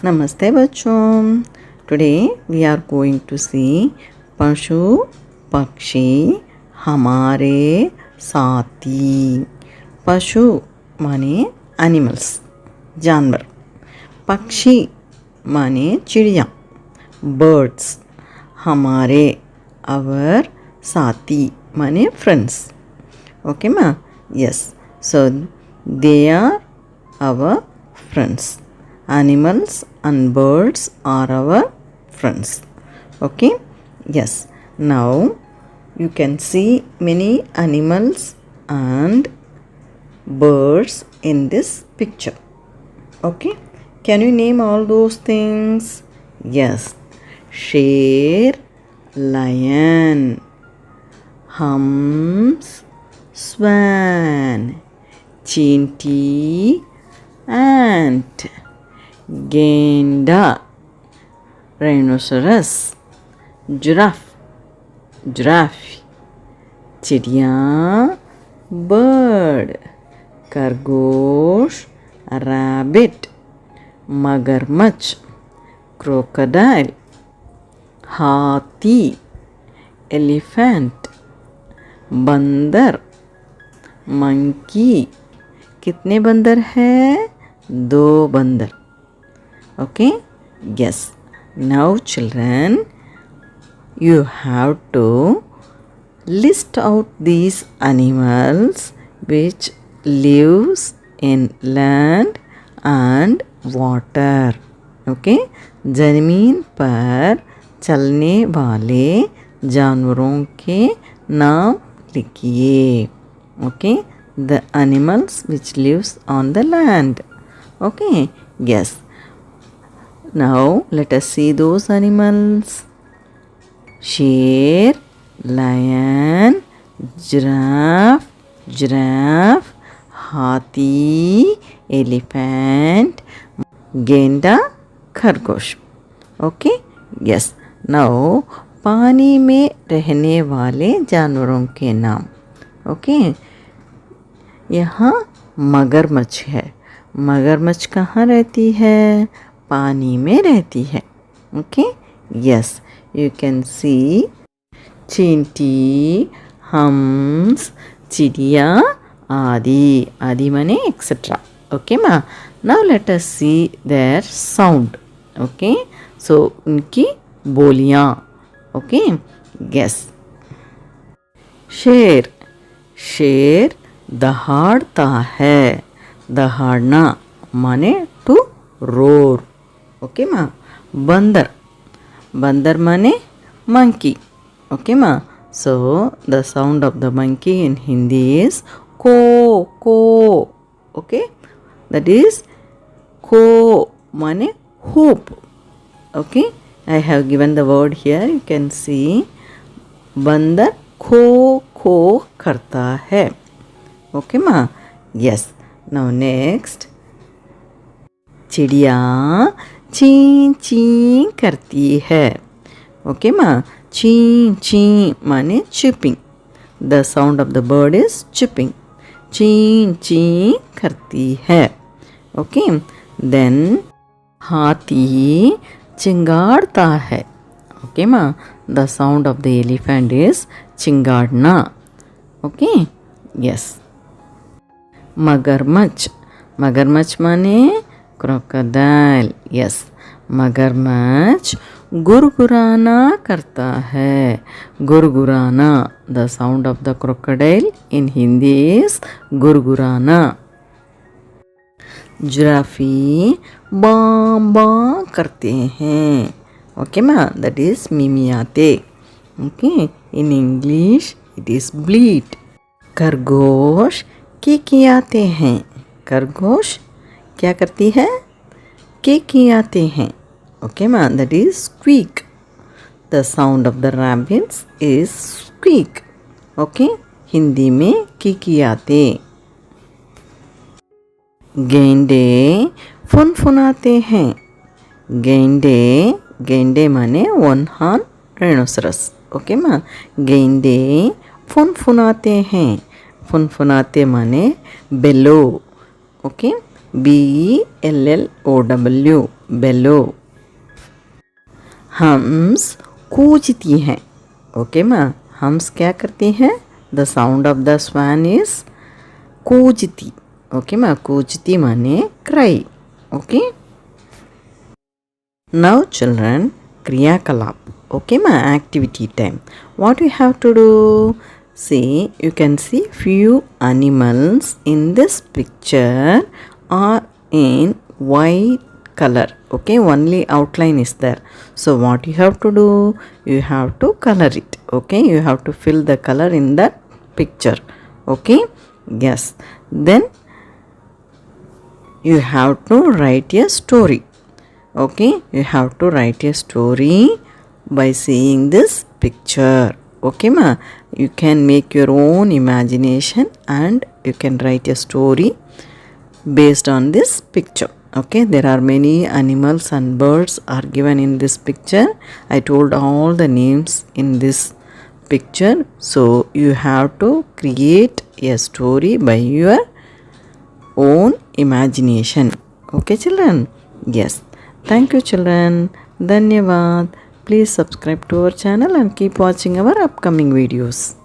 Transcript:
नमस्ते बच्चों. Today we are going to see पशु पक्षी हमारे साथी. पशु माने एनिमल्स, जानवर. पक्षी माने चिड़िया, बर्ड्स. हमारे our साथी माने friends. Okay ma? Yes. So they are our friends. Animals and birds are our friends. Okay? Yes. Now you can see many animals and birds in this picture. Okay? Can you name all those things? Yes. Sher, lion. Hums, swan. Chinty, ant. गेंडा, rhinoceros, giraffe, चिड़िया, bird, खरगोश, rabbit, मगरमच्छ, crocodile, हाथी, elephant, बंदर, monkey. कितने बंदर हैं? 2 बंदर. Okay? Yes. Now children, you have to list out these animals which lives in land and water. Okay? ज़मीन पर चलने वाले जानवरों के नाम लिखिए. Okay? The animals which lives on the land. Okay? Yes. Now let us see those animals. Sher, lion, giraffe, हाथी, elephant, गेंडा, खरगोश. Okay? Yes. Now पानी में रहने वाले जानवरों के नाम. Okay? यहाँ मगरमच्छ है. मगरमच्छ कहाँ रहती है? पानी में रहती है. Okay? Yes. You can see चींटी, हम्स, चिड़िया आदि. आदि माने एक्सेट्रा. ओके मा? Now let us see their sound. Okay? So उनकी बोलियाँ. ओके? यस. शेर. शेर दहाड़ता है. दहाड़ना माने टू रोर. ओके माँ. बंदर. बंदर माने monkey. ओके माँ. So the sound of the monkey in Hindi is को. ओके? दैट इज को माने hoop. Okay? I have given the word here. You can see बंदर खो करता है. ओके माँ. यस. Now next. चिड़िया ची ची करती है. ओके माँ. ची माने chipping. The sound of the bird is chipping. ची करती है. ओके? देन हाथी चिंगाड़ता है. ओके माँ. The sound of the elephant is चिंगाड़ना. ओके? यस. मगरमच्छ. मगरमच्छ माने क्रोकोडाइल. यस. मगरमच्छ गुरगुराना करता है. गुरगुराना. The sound of the crocodile in Hindi is गुरगुराना. जिराफी बां करते हैं. ओके माँ. दैट इज मिमियाते. Okay? In English it is bleat. खरगोश किकियाते हैं. खरगोश क्या करती है? किकियाते हैं. ओके माँ. That is squeak. The sound of the rabbits is squeak. Okay? Hindi में किकियाते. गेंडे फुनफुनाते हैं. गेंडे माने वन हॉर्न राइनोसरस. ओके माँ. गेंडे फुनफुनाते हैं. फुनफुनाते माने बेलो. ओके? BELLOW bellow. हम्स कूजती हैं. ओके माँ, हम्स क्या करती हैं? The sound of the swan is कूजती. ओके माँ, कूजती माने cry. Okay. Now children, Kriya Kalap. Okay ma, activity time. What you have to do? See, you can see few animals in this picture are in white color. Okay, only outline is there. So what you have to do? You have to color it. Okay, you have to fill the color in that picture. Okay, yes. Then you have to write a story. Okay, you have to write a story by seeing this picture. Okay ma, you can make your own imagination and you can write a story based on this picture. Okay, there are many animals and birds are given in this picture. I told all the names in this picture. So you have to create a story by your own imagination. Okay children? Yes. Thank you children. Dhanyavad. Please subscribe to our channel and keep watching our upcoming videos.